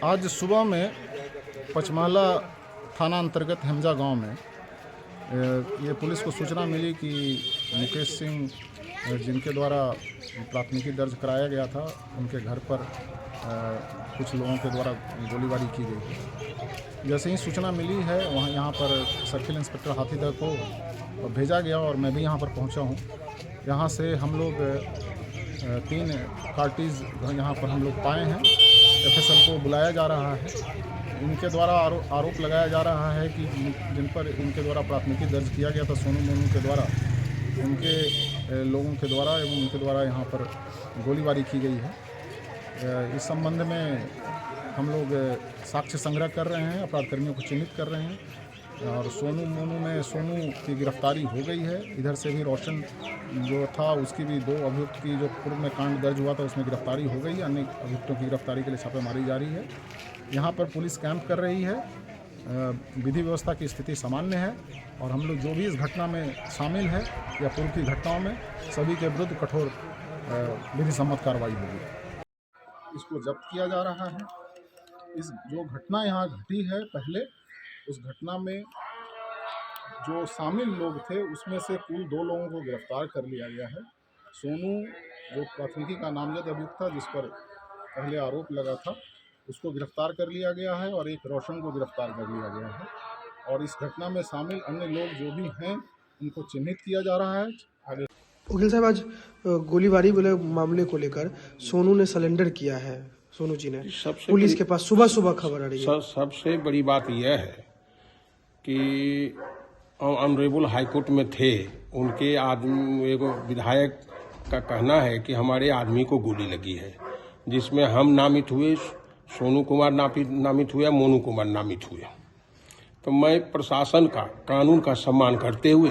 आज सुबह में पचमाला थाना अंतर्गत हेमजा गांव में ये पुलिस को सूचना मिली कि मुकेश सिंह जिनके द्वारा प्राथमिकी दर्ज कराया गया था, उनके घर पर कुछ लोगों के द्वारा गोलीबारी की गई है। जैसे ही सूचना मिली है वहाँ यहाँ पर सर्किल इंस्पेक्टर हाथीदह को भेजा गया और मैं भी यहाँ पर पहुँचा हूँ। यहाँ से हम लोग 3 कार्टीज यहाँ पर हम लोग पाए हैं। FSL को बुलाया जा रहा है। इनके द्वारा आरोप लगाया जा रहा है कि जिन पर इनके द्वारा प्राथमिकी दर्ज किया गया था सोनू मोनू के द्वारा, उनके लोगों के द्वारा एवं उनके द्वारा यहाँ पर गोलीबारी की गई है। इस संबंध में हम लोग साक्ष्य संग्रह कर रहे हैं, अपराधकर्मियों को चिन्हित कर रहे हैं और सोनू मोनू में सोनू की गिरफ्तारी हो गई है। इधर से भी रोशन जो था उसकी भी 2 अभियुक्त की जो पूर्व में कांड दर्ज हुआ था उसमें गिरफ्तारी हो गई है। अन्य अभियुक्तों की गिरफ्तारी के लिए छापेमारी जारी है। यहाँ पर पुलिस कैंप कर रही है। विधि व्यवस्था की स्थिति सामान्य है और हम लोग जो भी इस घटना में शामिल है या पूर्व की घटनाओं में सभी के विरुद्ध कठोर विधि सम्मत कार्रवाई होगी। इसको जब्त किया जा रहा है। इस जो घटना यहाँ घटी है पहले, उस घटना में जो शामिल लोग थे उसमें से कुल 2 लोगों को गिरफ्तार कर लिया गया है। सोनू जो प्राथमिकी का नामजद अभियुक्त था जिस पर पहले आरोप लगा था, उसको गिरफ्तार कर लिया गया है और एक रोशन को गिरफ्तार कर लिया गया है। और इस घटना में शामिल अन्य लोग जो भी हैं उनको चिन्हित किया जा रहा है। आगे वकील साहब, आज गोलीबारी वाले मामले को लेकर सोनू ने सरेंडर किया है। सोनू जी ने पुलिस के पास सुबह सुबह खबर आ रही है। सबसे बड़ी बात यह है कि ऑनरेबल हाईकोर्ट में थे, उनके आदमी एक विधायक का कहना है कि हमारे आदमी को गोली लगी है, जिसमें हम नामित हुए, सोनू कुमार नामित हुए, मोनू कुमार नामित हुए। तो मैं प्रशासन का, कानून का सम्मान करते हुए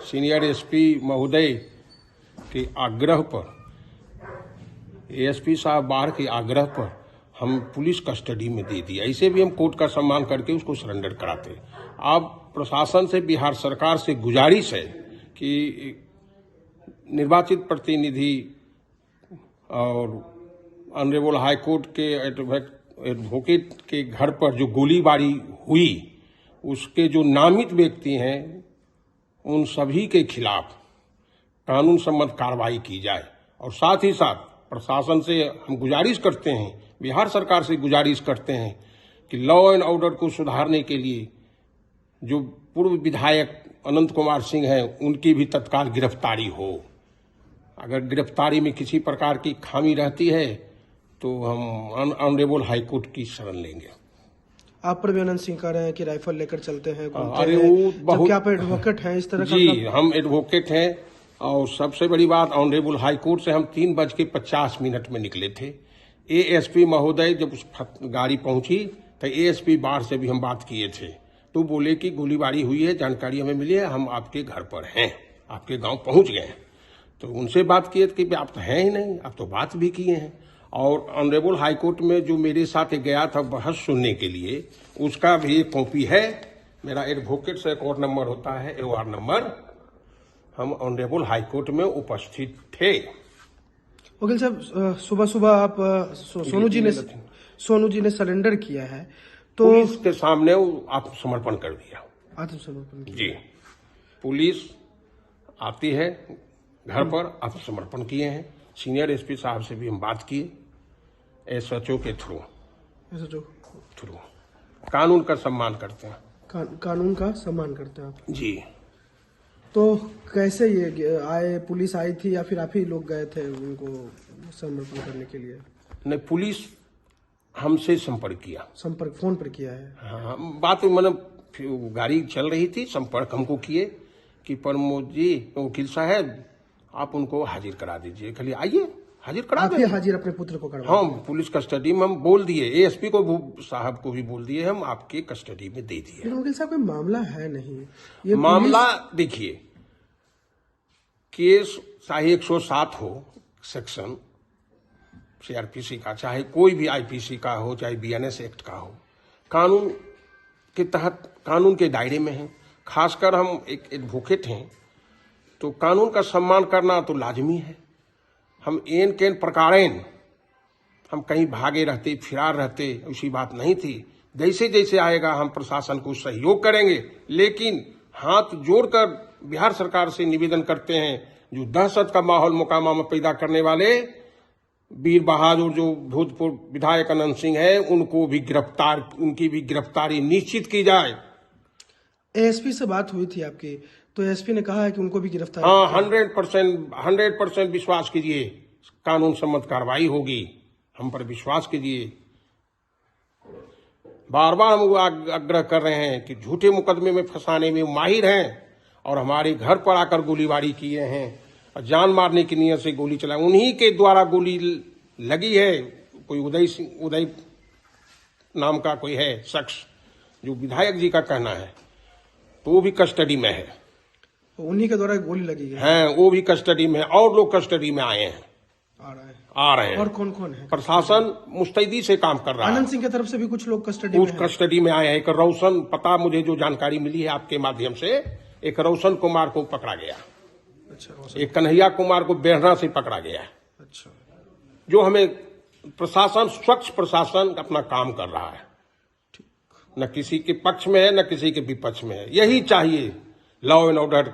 सीनियर एसपी महोदय के आग्रह पर, एएसपी साहब बाहर के आग्रह पर हम पुलिस कस्टडी में दे दिया। ऐसे भी हम कोर्ट का सम्मान करके उसको सरेंडर कराते। अब प्रशासन से, बिहार सरकार से गुजारिश है कि निर्वाचित प्रतिनिधि और ऑनरेबल हाईकोर्ट के एडवोकेट के घर पर जो गोलीबारी हुई, उसके जो नामित व्यक्ति हैं उन सभी के खिलाफ कानून सम्मत कार्रवाई की जाए। और साथ ही साथ प्रशासन से हम गुजारिश करते हैं, बिहार सरकार से गुजारिश करते हैं कि लॉ एंड ऑर्डर को सुधारने के लिए जो पूर्व विधायक अनंत कुमार सिंह हैं उनकी भी तत्काल गिरफ्तारी हो। अगर गिरफ्तारी में किसी प्रकार की खामी रहती है तो हम ऑनरेबल हाईकोर्ट की शरण लेंगे। आप पर भी अनंत सिंह कह रहे हैं कि राइफल लेकर चलते हैं, अरे वो बहुत, क्या आप एडवोकेट हैं इस तरह का? जी, हम एडवोकेट हैं। और सबसे बड़ी बात, ऑनरेबल हाईकोर्ट से हम 3:50 में निकले थे। एएसपी महोदय जब उस गाड़ी पहुंची तो एएसपी बाढ़ से भी हम बात किए थे, तो बोले कि गोलीबारी हुई है, जानकारी हमें मिली है, हम आपके घर पर हैं, आपके गांव पहुंच गए। तो उनसे बात किए कि आप तो हैं ही नहीं, आप तो बात भी किए हैं। और ऑनरेबल हाईकोर्ट में जो मेरे साथ गया था बहस सुनने के लिए, उसका भी एक कॉपी है। मेरा एडवोकेट से कोर्ट नंबर होता है, AOR नंबर। हम ऑनरेबल हाईकोर्ट में उपस्थित थे। वकील साहब, सुबह सुबह आप सोनू जी ने सरेंडर किया है तो पुलिस के सामने आत्मसमर्पण कर दिया। आत्मसमर्पण जी, पुलिस आती है घर पर, आत्मसमर्पण किए हैं। सीनियर एसपी साहब से भी हम बात किए, SHO के थ्रू कानून का सम्मान करते हैं। कानून का सम्मान करते हैं आप? जी। तो कैसे ये आए? पुलिस आई थी या फिर आप ही लोग गए थे उनको समर्पण करने के लिए? नहीं, पुलिस हमसे संपर्क किया। संपर्क फोन पर किया है? हाँ, बात मतलब गाड़ी चल रही थी, संपर्क हमको किए कि प्रमोद जी, वकील साहब, आप उनको हाजिर करा दीजिए। खाली आइए, हाजिर करा दें। हाजिर अपने पुत्र को करवा? हाँ, पुलिस कस्टडी में हम बोल दिए, एएसपी को साहब को भी बोल दिए, हम आपके कस्टडी में दे दिए। वकील साहब, कोई मामला है नहीं ये? मामला देखिए, केस चाहे 107 हो सेक्शन CRPC का, चाहे कोई भी IPC का हो, चाहे BNS एक्ट का हो, कानून के तहत, कानून के दायरे में है। खासकर हम एक एडवोकेट हैं तो कानून का सम्मान करना तो लाजमी है। हम एन केन प्रकारेण हम कहीं भागे रहते, फिरार रहते, ऐसी बात नहीं थी। जैसे जैसे आएगा हम प्रशासन को सहयोग करेंगे, लेकिन हाथ जोड़कर बिहार सरकार से निवेदन करते हैं, जो दहशत का माहौल मोकामा में पैदा करने वाले वीर बहादुर जो भूतपूर्व विधायक अनंत सिंह है, उनकी भी गिरफ्तारी निश्चित की जाए। एएसपी से बात हुई थी आपकी, तो एएसपी ने कहा है कि उनको भी गिरफ्तार। हाँ, 100% विश्वास कीजिए, कानून सम्मत कार्रवाई होगी, हम पर विश्वास कीजिए। बार बार हम आग्रह कर रहे हैं कि झूठे मुकदमे में फंसाने में माहिर हैं और हमारे घर पर आकर गोलीबारी किए हैं और जान मारने की नीयत से गोली चलाई। उन्हीं के द्वारा गोली लगी है। कोई उदय नाम का कोई है शख्स, जो विधायक जी का कहना है, तो वो भी कस्टडी में है। उन्हीं के द्वारा गोली लगी है। हैं, वो भी कस्टडी में है और लोग कस्टडी में आए हैं, आ रहे हैं। और कौन कौन है? प्रशासन मुस्तैदी से काम कर रहा है। आनंद सिंह की तरफ से भी कुछ लोग कस्टडी में आए हैं। एक रोशन, पता मुझे जो जानकारी मिली है आपके माध्यम से, एक रोशन कुमार को पकड़ा गया। अच्छा। एक कन्हैया कुमार को बेहरा से पकड़ा गया। अच्छा। जो हमें प्रशासन, स्वच्छ प्रशासन अपना काम कर रहा है, न किसी के पक्ष में है न किसी के विपक्ष में है। यही चाहिए लॉ एंड ऑर्डर,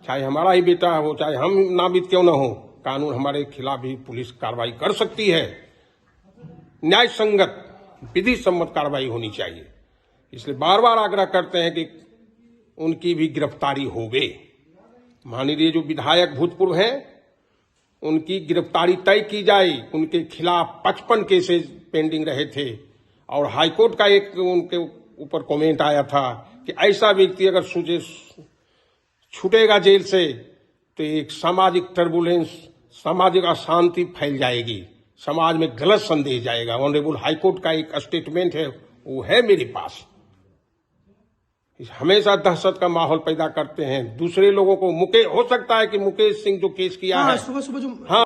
चाहे हमारा ही बेटा हो, चाहे हम नामित क्यों न हो, कानून हमारे खिलाफ भी पुलिस कार्रवाई कर सकती है। न्याय संगत, विधि सम्मत कार्रवाई होनी चाहिए। इसलिए बार बार आग्रह करते हैं कि उनकी भी गिरफ्तारी होवे। माननीय जो विधायक भूतपूर्व हैं, उनकी गिरफ्तारी तय की जाए। उनके खिलाफ 55 केसेस पेंडिंग रहे थे और हाईकोर्ट का एक उनके ऊपर कमेंट आया था कि ऐसा व्यक्ति अगर छूटेगा जेल से तो एक सामाजिक टर्बुलेंस, सामाजिक अशांति फैल जाएगी, समाज में गलत संदेश जाएगा। ऑनरेबल हाईकोर्ट का एक स्टेटमेंट है, वो है मेरे पास। हमेशा दहशत का माहौल पैदा करते हैं दूसरे लोगों को। हो सकता है कि मुकेश सिंह जो केस किया है, सुबह सुबह जो हाँ